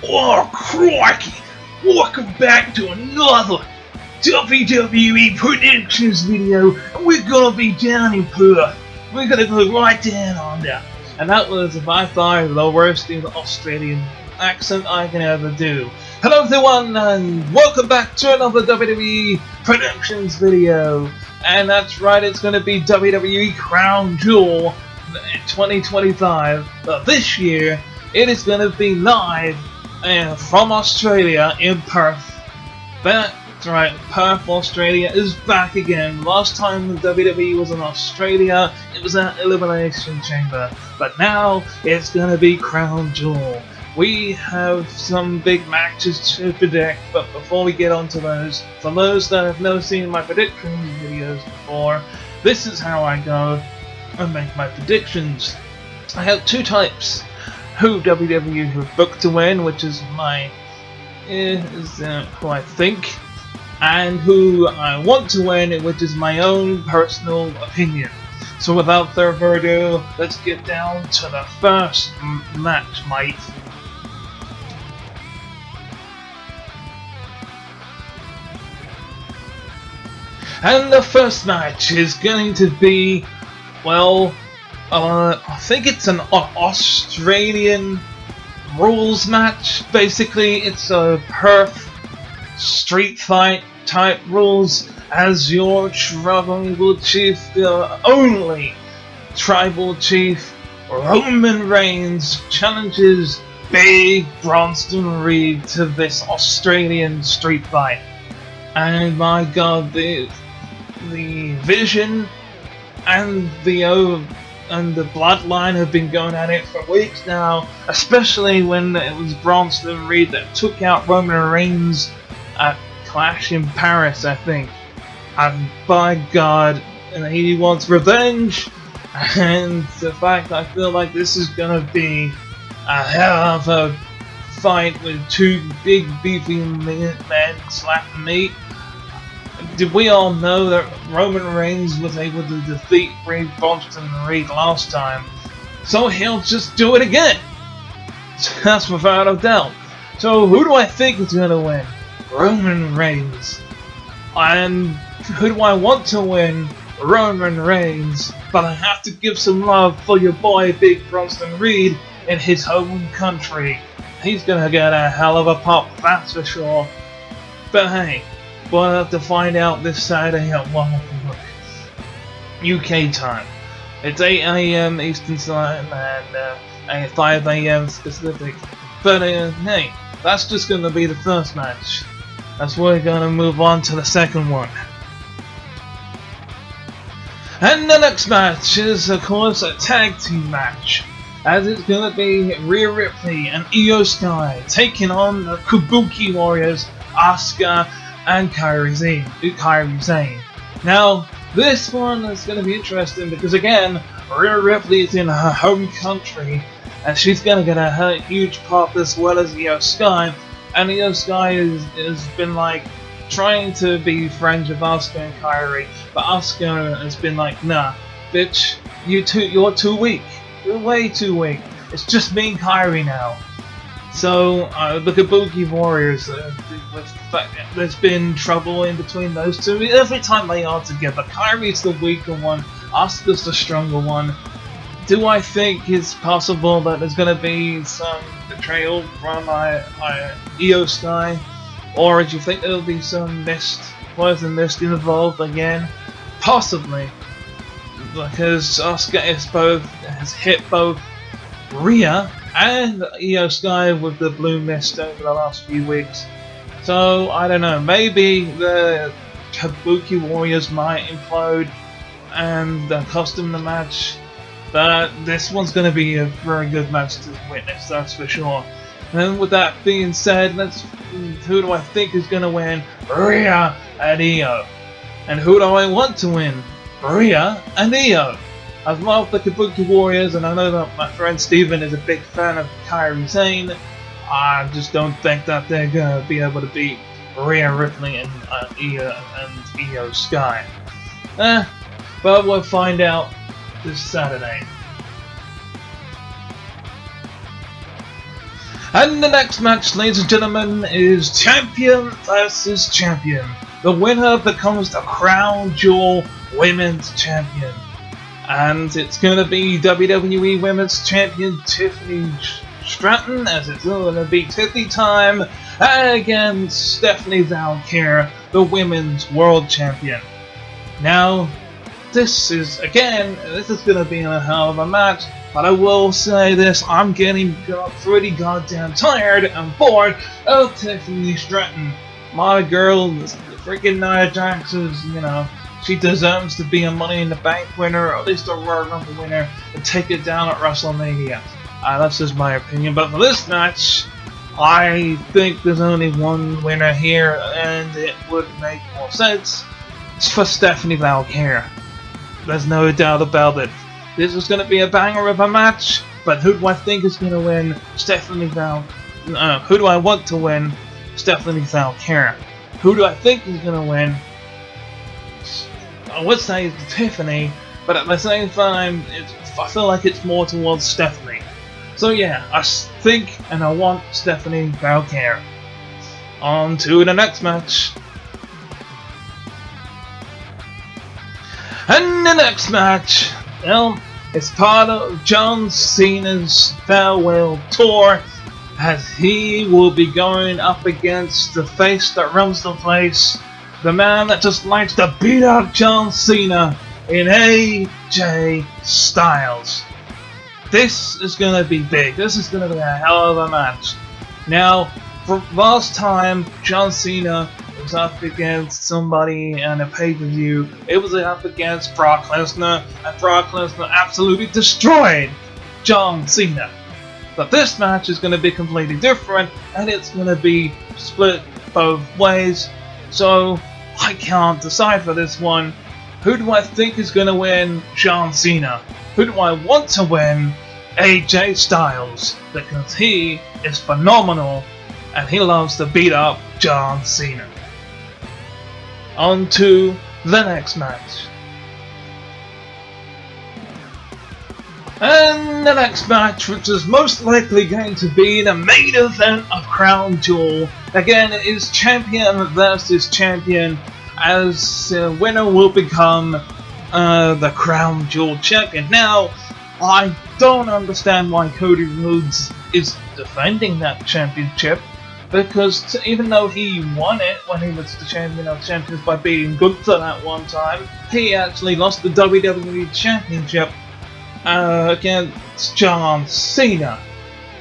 Oh, crikey! Welcome back to another WWE predictions video, and we're gonna be down in Perth. We're gonna go right down under. And that was by far the worst Australian accent I can ever do. Hello everyone, and welcome back to another WWE predictions video. And that's right, it's gonna be WWE Crown Jewel 2025. But this year, it is gonna be live from Australia in Perth. That's right, Perth, Australia is back again. Last time the WWE was in Australia, it was at Elimination Chamber. But now, it's gonna be Crown Jewel. We have some big matches to predict, but before we get onto those, for those that have never seen my prediction videos before, this is how I go and make my predictions. I have two types. Who WWE have booked to win, which is my who I think, and who I want to win, which is my own personal opinion. So without further ado, let's get down to the first match, mate. And the first match is going to be, well, I think it's an Australian rules match. Basically, it's a Perth street fight type rules as your tribal chief, the only tribal chief, Roman Reigns, challenges Big Bronson Reed to this Australian street fight. And my god, the Vision and the Bloodline have been going at it for weeks now, especially when it was Bronson Reed that took out Roman Reigns at Clash in Paris, I think. And by God, and he wants revenge, and the fact I feel like this is gonna be a hell of a fight with two big beefy men slapping meat. Did we all know that Roman Reigns was able to defeat Bronson Reed last time? So he'll just do it again. That's without a doubt. So who do I think is going to win? Roman Reigns. And who do I want to win? Roman Reigns. But I have to give some love for your boy Big Bronson Reed in his home country. He's going to get a hell of a pop, that's for sure. But hey, we'll have to find out this Saturday at 1 o'clock UK time. It's 8 AM Eastern time and 5 AM Pacific. But hey, that's just going to be the first match. That's why we're going to move on to the second one. And the next match is, of course, a tag team match, as it's going to be Rhea Ripley and Io Sky taking on the Kabuki Warriors, Asuka and Kairi Sane. Now, this one is going to be interesting because, again, Rhea Ripley is in her home country and she's going to get a huge pop as well as Io Sky. And Io Sky has been like trying to be friends with Asuka and Kairi, but Asuka has been like, nah, bitch, you're too weak. You're way too weak. It's just me and Kairi now. So, the Kabuki Warriors, there's been trouble in between those two. Every time they are together, Kairi's the weaker one, Asuka's the stronger one. Do I think it's possible that there's going to be some betrayal from Io Sky? Or do you think there'll be some poison mist involved again? Possibly. Because Asuka has hit both Rhea and Io Sky with the blue mist over the last few weeks. So, I don't know, maybe the Kabuki Warriors might implode and cost them the match. But this one's going to be a very good match to witness, that's for sure. And with that being said, who do I think is going to win? Rhea and Io. And who do I want to win? Rhea and Io. I love the Kabuki Warriors, and I know that my friend Steven is a big fan of Kairi Sane. I just don't think that they're going to be able to beat Rhea Ripley and Io Sky. But we'll find out this Saturday. And the next match, ladies and gentlemen, is champion versus champion. The winner becomes the Crown Jewel Women's Champion. And it's going to be WWE Women's Champion Tiffany Stratton, as it's going to be Tiffany time against Stephanie Valkyrie, the Women's World Champion. Now, this is going to be a hell of a match, but I will say this, I'm getting pretty goddamn tired and bored of Tiffany Stratton. My girl, freaking Nia Jax is, she deserves to be a Money in the Bank winner, or at least a Royal Rumble winner, and take it down at WrestleMania. That's just my opinion, but for this match, I think there's only one winner here, and it would make more sense. It's for Stephanie Valkyrie. There's no doubt about it. This is going to be a banger of a match, but who do I think is going to win? Who do I want to win? Stephanie Valkyrie. Who do I think is going to win? I would say it's Tiffany, but at the same time, I feel like it's more towards Stephanie. So yeah, I think and I want Stephanie Valkyrie. On to the next match. And the next match, well, it's part of John Cena's farewell tour, as he will be going up against the face that runs the place, the man that just likes to beat up John Cena, in AJ Styles. This is going to be big. This is going to be a hell of a match. Now, for last time, John Cena was up against somebody on a pay-per-view. It was up against Brock Lesnar, and Brock Lesnar absolutely destroyed John Cena. But this match is going to be completely different, and it's going to be split both ways. So I can't decide for this one. Who do I think is going to win? John Cena. Who do I want to win? AJ Styles, because he is phenomenal and he loves to beat up John Cena. On to the next match. And the next match, which is most likely going to be the main event of Crown Jewel. Again, it is champion versus champion, as the winner will become the Crown Jewel champion. Now, I don't understand why Cody Rhodes is defending that championship, because even though he won it when he was the champion of champions by beating Gunther that one time, he actually lost the WWE championship against John Cena.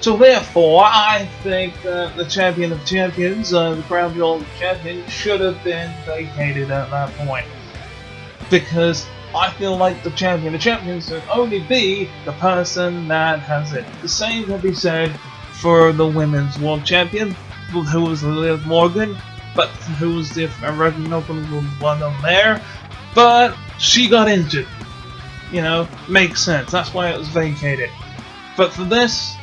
So therefore, I think that the champion of champions, the Crown Jewel champion, should have been vacated at that point. Because I feel like the champion of champions should only be the person that has it. The same can be said for the women's world champion, who was Liv Morgan, but who was the original one on there. But she got injured. Makes sense. That's why it was vacated. But for this,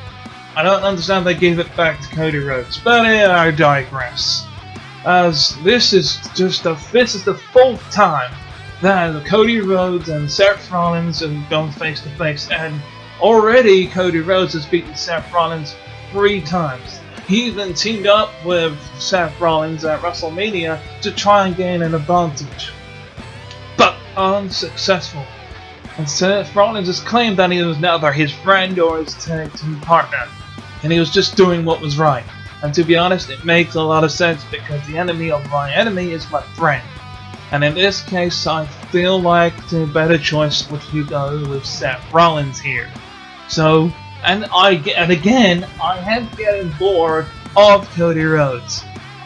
I don't understand they gave it back to Cody Rhodes. But I digress. As this is the fourth time that Cody Rhodes and Seth Rollins have gone face to face, and already Cody Rhodes has beaten Seth Rollins 3 times. He even teamed up with Seth Rollins at WrestleMania to try and gain an advantage, but unsuccessful. And Seth Rollins has claimed that he was neither his friend or his tag team partner, and he was just doing what was right. And to be honest, it makes a lot of sense, because the enemy of my enemy is my friend. And in this case, I feel like the better choice would be go with Seth Rollins here. So, and again, I am getting bored of Cody Rhodes.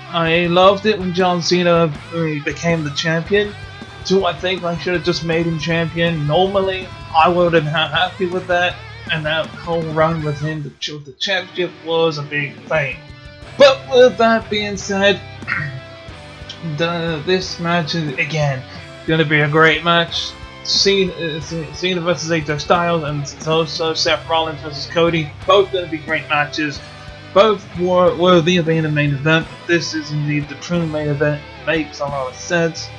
I loved it when John Cena became the champion. So I think I should have just made him champion. Normally, I would have been happy with that, and that whole run with him, the championship, was a big thing. But with that being said, this match is again going to be a great match. Cena versus AJ Styles, and also Seth Rollins versus Cody. Both going to be great matches. Both were worthy of being the main event. This is indeed the true main event. Makes a lot of sense.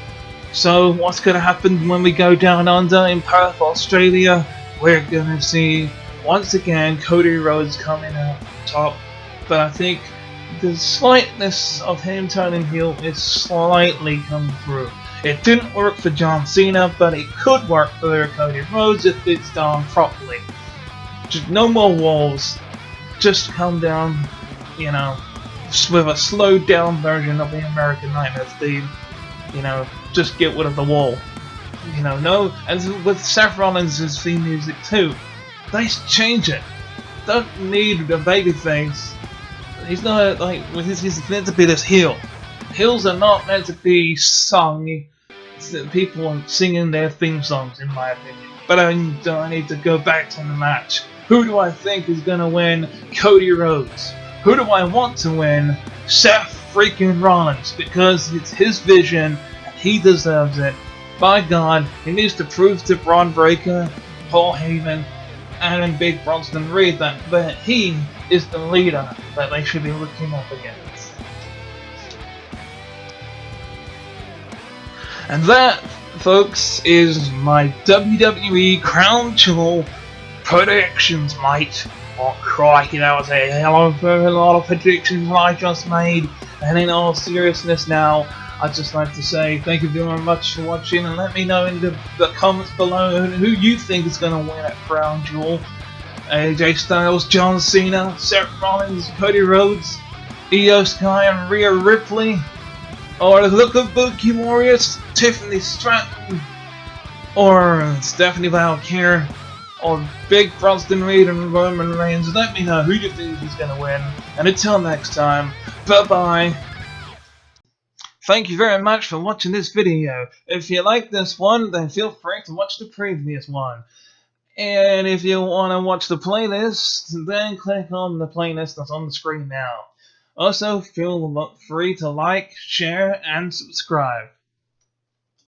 So what's going to happen when we go down under in Perth, Australia? We're going to see once again Cody Rhodes coming out top, but I think the slightness of him turning heel is slightly come through. It didn't work for John Cena, but it could work for Cody Rhodes if it's done properly. Just no more walls. Just come down, you know, with a slowed down version of the American Nightmare theme. You know, just get rid of the wall. You know, no, and with Seth Rollins' theme music too, they change it. Don't need a babyface. He's not like he's meant to be this heel. Heels are not meant to be sung. People singing their theme songs, in my opinion. But I need to go back to the match. Who do I think is gonna win? Cody Rhodes. Who do I want to win? Seth freaking Rollins, because it's his vision and he deserves it. By God, he needs to prove to Braun Breaker, Paul Heyman, and Big Bronson Reed that he is the leader that they should be looking up against. And that, folks, is my WWE Crown Jewel predictions, mate. Oh crikey, that was a hell of a lot of predictions I just made. And in all seriousness now, I'd just like to say thank you very much for watching, and let me know in the comments below who you think is going to win at Crown Jewel. AJ Styles, John Cena, Seth Rollins, Cody Rhodes, Io Sky and Rhea Ripley, or the Kabuki Warriors, Tiffany Stratton, or Stephanie Valkyrie, or Big Bronson Reed and Roman Reigns. Let me know who you think is going to win. And until next time, bye-bye. Thank you very much for watching this video. If you like this one, then feel free to watch the previous one. And if you want to watch the playlist, then click on the playlist that's on the screen now. Also, feel free to like, share, and subscribe.